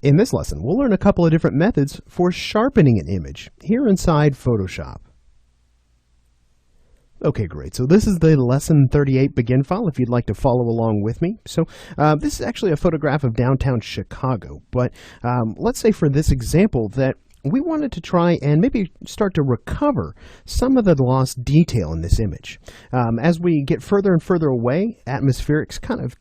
In this lesson, we'll learn a couple of different methods for sharpening an image here inside Photoshop. Okay, great. So this is the Lesson 38 Begin file if you'd like to follow along with me. So this is actually a photograph of downtown Chicago, but let's say for this example that we wanted to try and maybe start to recover some of the lost detail in this image. As we get further and further away, atmospherics kind of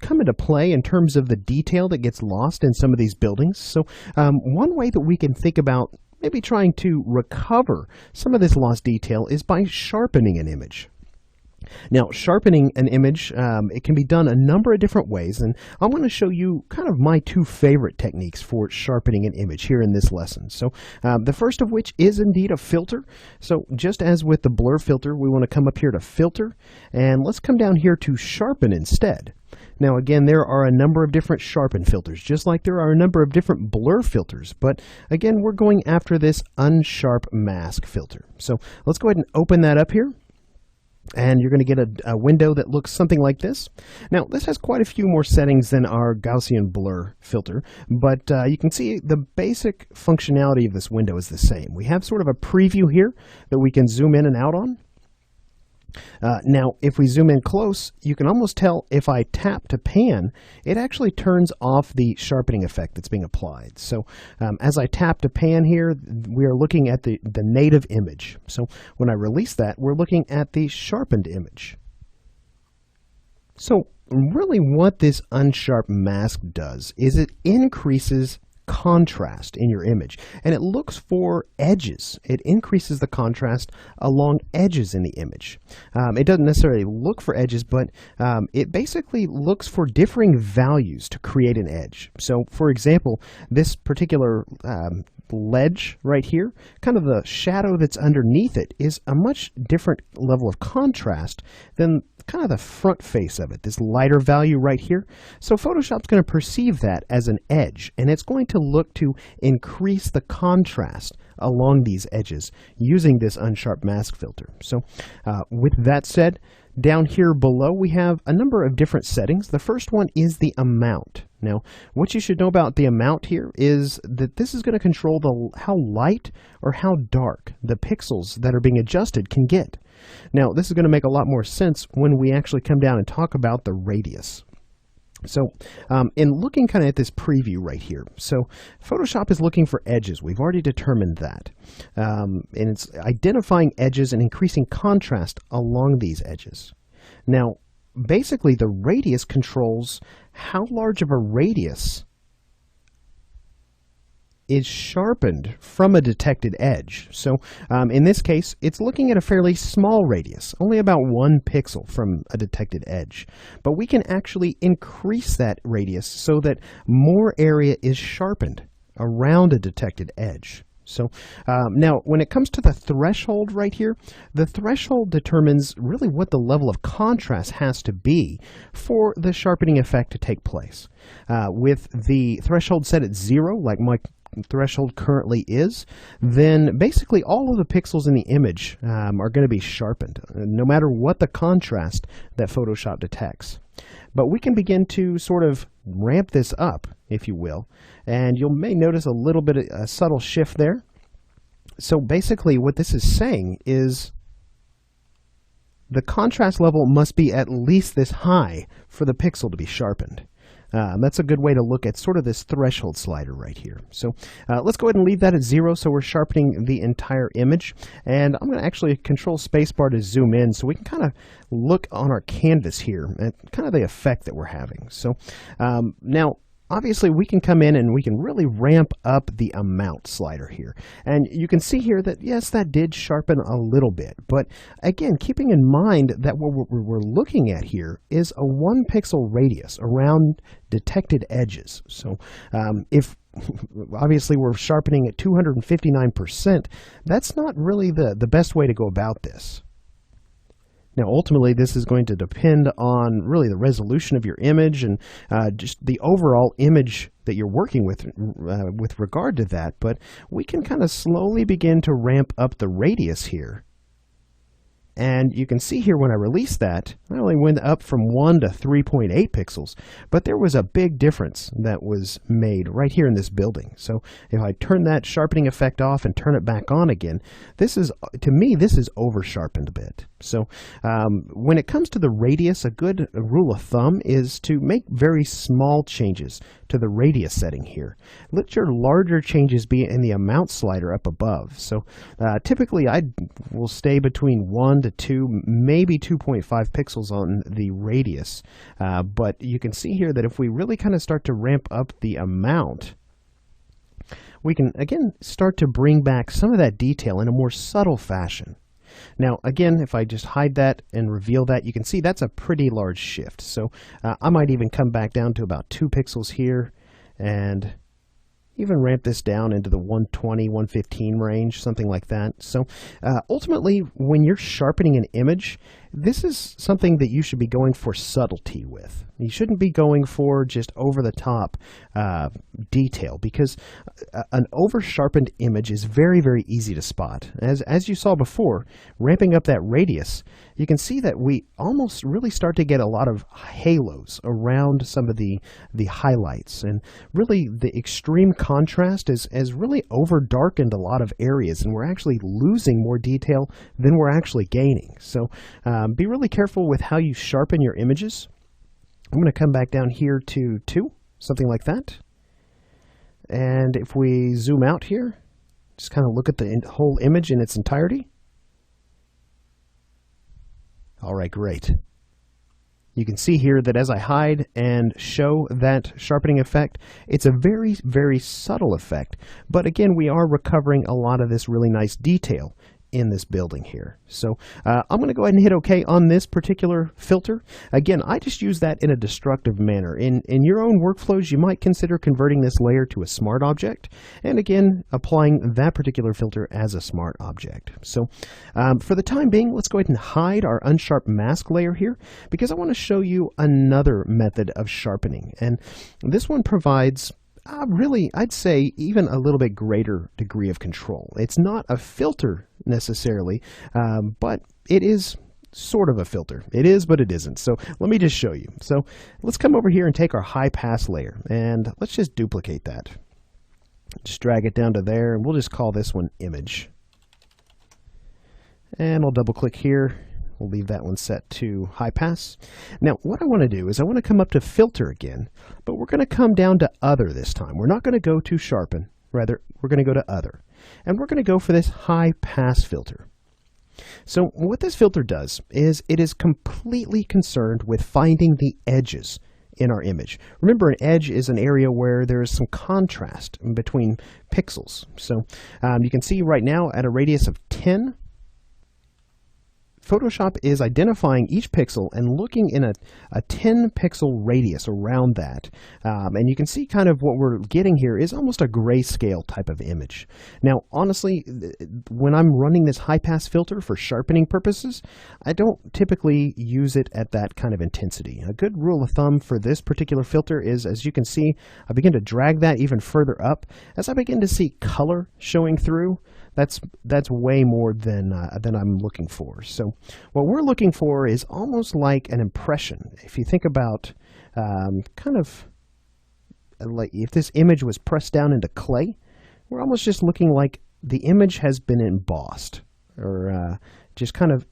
come into play in terms of the detail that gets lost in some of these buildings. So one way that we can think about maybe trying to recover some of this lost detail is by sharpening an image. Now, sharpening an image, it can be done a number of different ways, and I want to show you kind of my two favorite techniques for sharpening an image here in this lesson. So the first of which is indeed a filter. So just as with the blur filter, we want to come up here to filter, and let's come down here to sharpen instead. Now again, there are a number of different sharpen filters, just like there are a number of different blur filters, but again, we're going after this unsharp mask filter. So let's go ahead and open that up here. And you're going to get a window that looks something like this. Now, this has quite a few more settings than our Gaussian blur filter, but you can see the basic functionality of this window is the same. We have sort of a preview here that we can zoom in and out on. Now, if we zoom in close, you can almost tell if I tap to pan, it actually turns off the sharpening effect that's being applied. So as I tap to pan here, we are looking at the native image. So when I release that, we're looking at the sharpened image. So really what this unsharp mask does is it increases contrast in your image, and it looks for edges. It increases the contrast along edges in the image. It doesn't necessarily look for edges, but it basically looks for differing values to create an edge. So for example, this particular ledge right here, kind of the shadow that's underneath it is a much different level of contrast than kind of the front face of it, this lighter value right here. So Photoshop's going to perceive that as an edge, and it's going to look to increase the contrast along these edges using this unsharp mask filter. So with that said, down here below we have a number of different settings. The first one is the amount. Now, what you should know about the amount here is that this is going to control how light or how dark the pixels that are being adjusted can get. Now, this is going to make a lot more sense when we actually come down and talk about the radius. So in looking kind of at this preview right here, so Photoshop is looking for edges. We've already determined that. And it's identifying edges and increasing contrast along these edges. Now, basically the radius controls how large of a radius is sharpened from a detected edge. So in this case, it's looking at a fairly small radius, only about 1 pixel from a detected edge. But we can actually increase that radius so that more area is sharpened around a detected edge. So now when it comes to the threshold right here, the threshold determines really what the level of contrast has to be for the sharpening effect to take place. With the threshold set at 0, like my threshold currently is, then basically all of the pixels in the image are going to be sharpened, no matter what the contrast that Photoshop detects. But we can begin to sort of ramp this up, if you will, and you may notice a little bit of a subtle shift there. So basically what this is saying is the contrast level must be at least this high for the pixel to be sharpened. That's a good way to look at sort of this threshold slider right here. So let's go ahead and leave that at 0, so we're sharpening the entire image. And I'm going to actually control spacebar to zoom in so we can kind of look on our canvas here at kind of the effect that we're having. So now, obviously, we can come in and we can really ramp up the amount slider here. And you can see here that, yes, that did sharpen a little bit. But again, keeping in mind that what we're looking at here is a 1 pixel radius around detected edges. So if obviously we're sharpening at 259%, that's not really the best way to go about this. Now, ultimately, this is going to depend on really the resolution of your image and just the overall image that you're working with regard to that. But we can kind of slowly begin to ramp up the radius here And you can see here when I released that, I only went up from 1 to 3.8 pixels, but there was a big difference that was made right here in this building. So if I turn that sharpening effect off and turn it back on again, this is, to me, this is over sharpened a bit. So when it comes to the radius, a good rule of thumb is to make very small changes to the radius setting here. Let your larger changes be in the amount slider up above. So typically I will stay between 1 to 2, maybe 2.5 pixels on the radius. But you can see here that if we really kind of start to ramp up the amount, we can again start to bring back some of that detail in a more subtle fashion. Now, again, if I just hide that and reveal that, you can see that's a pretty large shift. So I might even come back down to about 2 pixels here and even ramp this down into the 120, 115 range, something like that. So ultimately, when you're sharpening an image, this is something that you should be going for subtlety with. You shouldn't be going for just over-the-top detail, because an over-sharpened image is very, very easy to spot. As you saw before, ramping up that radius, you can see that we almost really start to get a lot of halos around some of the highlights. And really, the extreme contrast has really over-darkened a lot of areas, and we're actually losing more detail than we're actually gaining. So be really careful with how you sharpen your images. I'm going to come back down here to 2, something like that. And if we zoom out here, just kind of look at the whole image in its entirety. All right, great. You can see here that as I hide and show that sharpening effect, it's a very, very subtle effect. But again, we are recovering a lot of this really nice detail in this building here. So I'm going to go ahead and hit OK on this particular filter. Again, I just use that in a destructive manner. In your own workflows, you might consider converting this layer to a smart object, and again, applying that particular filter as a smart object. So for the time being, let's go ahead and hide our unsharp mask layer here, because I want to show you another method of sharpening. And this one provides really, I'd say, even a little bit greater degree of control. It's not a filter necessarily, but it is sort of a filter. It is, but it isn't. So let me just show you. So let's come over here and take our high pass layer, and let's just duplicate that. Just drag it down to there, and we'll just call this one image. And I'll double click here. We'll leave that one set to high pass. Now, what I want to do is I want to come up to filter again, but we're going to come down to other this time. We're not going to go to sharpen. Rather, we're going to go to other. And we're going to go for this high pass filter. So what this filter does is it is completely concerned with finding the edges in our image. Remember, an edge is an area where there is some contrast between pixels. So you can see right now at a radius of 10, Photoshop is identifying each pixel and looking in a 10 pixel radius around that. And you can see kind of what we're getting here is almost a grayscale type of image. Now, honestly, when I'm running this high pass filter for sharpening purposes, I don't typically use it at that kind of intensity. A good rule of thumb for this particular filter is, as you can see, I begin to drag that even further up. As I begin to see color showing through, that's way more than I'm looking for. So what we're looking for is almost like an impression. If you think about kind of like if this image was pressed down into clay, we're almost just looking like the image has been embossed, or just kind of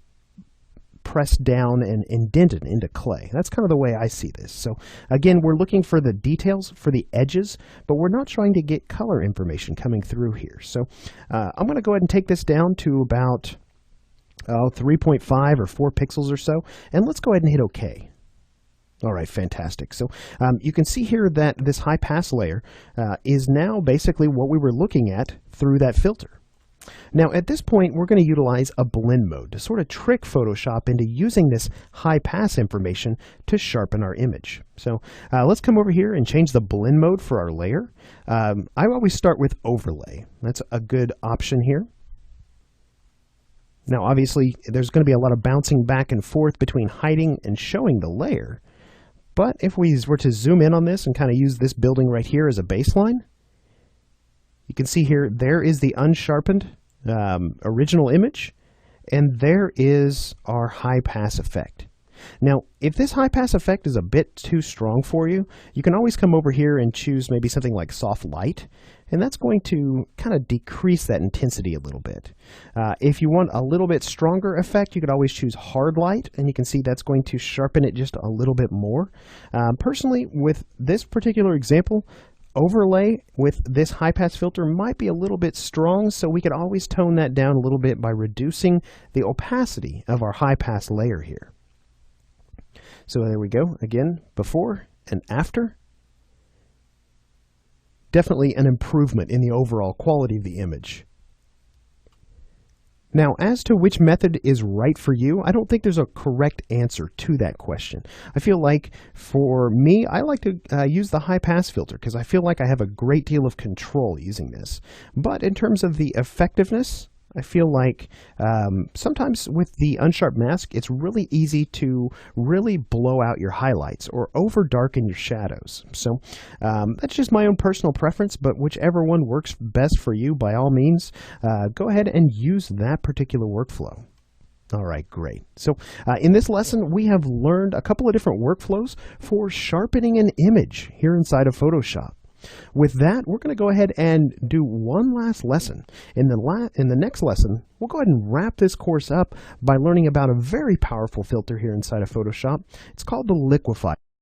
pressed down and indented into clay. That's kind of the way I see this. So again, we're looking for the details, for the edges, but we're not trying to get color information coming through here. So I'm going to go ahead and take this down to about 3.5 or 4 pixels or so, and let's go ahead and hit OK. All right, fantastic. So you can see here that this high pass layer is now basically what we were looking at through that filter. Now, at this point, we're going to utilize a blend mode to sort of trick Photoshop into using this high pass information to sharpen our image. So let's come over here and change the blend mode for our layer. I always start with overlay. That's a good option here. Now, obviously, there's going to be a lot of bouncing back and forth between hiding and showing the layer. But if we were to zoom in on this and kind of use this building right here as a baseline, you can see here, there is the unsharpened original image. And there is our high pass effect. Now, if this high pass effect is a bit too strong for you, you can always come over here and choose maybe something like soft light, and that's going to kind of decrease that intensity a little bit. If you want a little bit stronger effect, you could always choose hard light, and you can see that's going to sharpen it just a little bit more. Personally, with this particular example, overlay with this high pass filter might be a little bit strong, so we could always tone that down a little bit by reducing the opacity of our high pass layer here. So there we go. Again, before and after. Definitely an improvement in the overall quality of the image. Now, as to which method is right for you, I don't think there's a correct answer to that question. I feel like for me, I like to use the high pass filter because I feel like I have a great deal of control using this. But in terms of the effectiveness, I feel like sometimes with the unsharp mask, it's really easy to really blow out your highlights or over darken your shadows. So that's just my own personal preference, but whichever one works best for you, by all means, go ahead and use that particular workflow. All right, great. So in this lesson, we have learned a couple of different workflows for sharpening an image here inside of Photoshop. With that, we're going to go ahead and do one last lesson. In the next lesson, we'll go ahead and wrap this course up by learning about a very powerful filter here inside of Photoshop. It's called the Liquify.